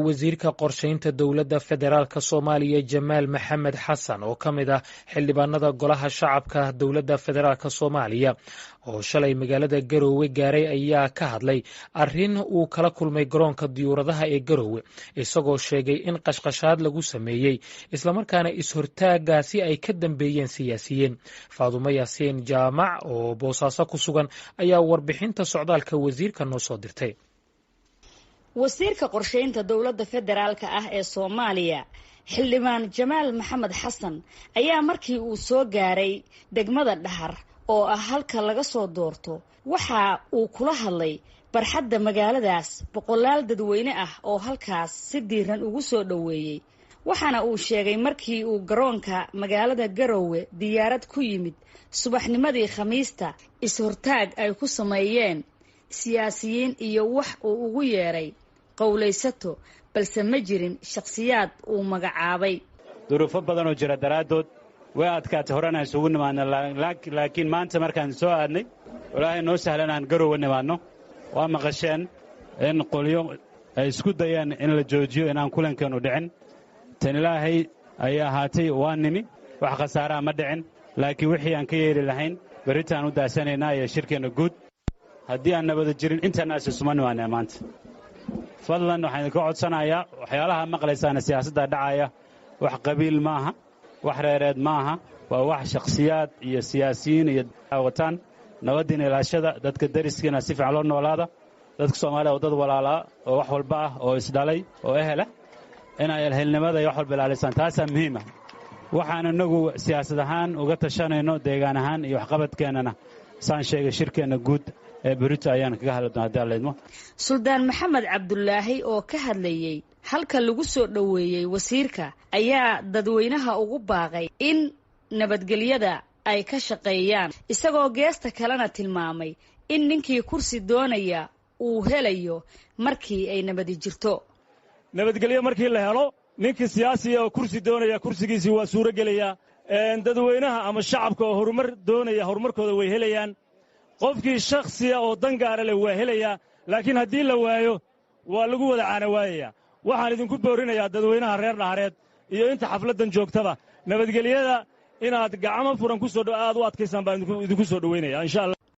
wasiirka qorshaynta dowladda federaalk Soomaaliya Jamaal Maxamed Xasan oo ka mid ah xildhibaanada golaha shacabka dowladda federaalk Soomaaliya oo shalay magaalada Garowe gaaray ayaa ka hadlay arrin uu kala kulmay garoonka diyuuradaha ee Garowe isagoo sheegay in qashqashaad lagu sameeyay isla markaana is-hortaagaasi ay ka dambeeyeen siyaasiyiin. Faadumo Yaasiin Jaamac oo Boosaaso ku sugan ayaa warbixinta socdaalka wasiirka noo soo dirtay. wasiirka qorshaynta dowladda federaalka ah ee Soomaaliya xildhibaan Jamaal Maxamed Xasan ayaa markii uu soo gaaray degmada Dhahar oo ah halka laga soo doorto waxa uu kula hadlay barxadda magaaladaas boqolaal dadweyne ah oo halkaas si diiran ugu soo dhaweeyay waxaana uu sheegay markii uu garoonka magaalada Garowe diyaarad ku yimid subaxnimadii Khamiista is-hortaag ay ku sameeyeen siyaasiyiin iyo wax uu ugu yeeray qowlaysato balse ma jirin shakhsiyaad uu magacaabay. duruufo badan oo jira daraadood way adkaatay horena isugu nimaadna laakiin maanta markaan soo aadnay Ilaahay noo sahlan aan Garowe nimaadno waa maqasheen in qolyo ay isku dayeen in la joojiyo inaan kulankeenu dhicin tan Ilaahay ayaa ahaatay waa nimi wax khasaara ma dhicin laakiin wixii aan ka yeeri lahayn baritaan u daasanaynaa ee shirkeena guud haddii aan nabad jirin intaanaas isuma nimaanay maanta fadlan waxaan ka codsanayaa waxyaalaha maqlaysana siyaasadda dhacaya wax qabiil maaha wax reereed maaha waa wax shakhsiyaad iyo siyaasiyiin iyo wataan nabadina ilaashada dadka dariskiina si fiican loo noolaada dadka Soomaaliya oo dad walaala oo wax walba ah oo isdhalay oo ehela inay helnimada iyo wax walba ilaalisan taas muhiim ah waxaan inagu siyaasad ahaan uga tashanayno deegaan ahaan iyo wax qabadkeenana saan sheegay shirkeena guud ee Burito ayaan kaga hadlaynaa hadii la idmo. Suldaan Maxamed Cabdullaahi oo ka hadlayay halka lagu soo dhaweeyay wasiirka ayaa dadweynaha ugu baaqay in nabadgelyada ay ka shaqeeyaan isagoo geesta kalena tilmaamay in ninkii kursi doonaya uu helayo markii ay nabadi jirto. nabadgelyo markii la helo ninkii siyaasiga oo kursi doonaya kursigiisa waa suuro gelaya dadweynaha ama shacabka oo horumar doonaya horumarkooda way helayaan qofkii shakhsiga oo dan gaar leh waa helaya laakiin haddii la waayo waa lagu wada caanawaayaya waxaan idinku boorinayaa dadweynaha reer Dhahareed iyo inta xafladan joogtaba nabadgelyada inaad gacmo furan ku soo aad u adkaysaan baan idinku soo dhaweynaya insha Allah.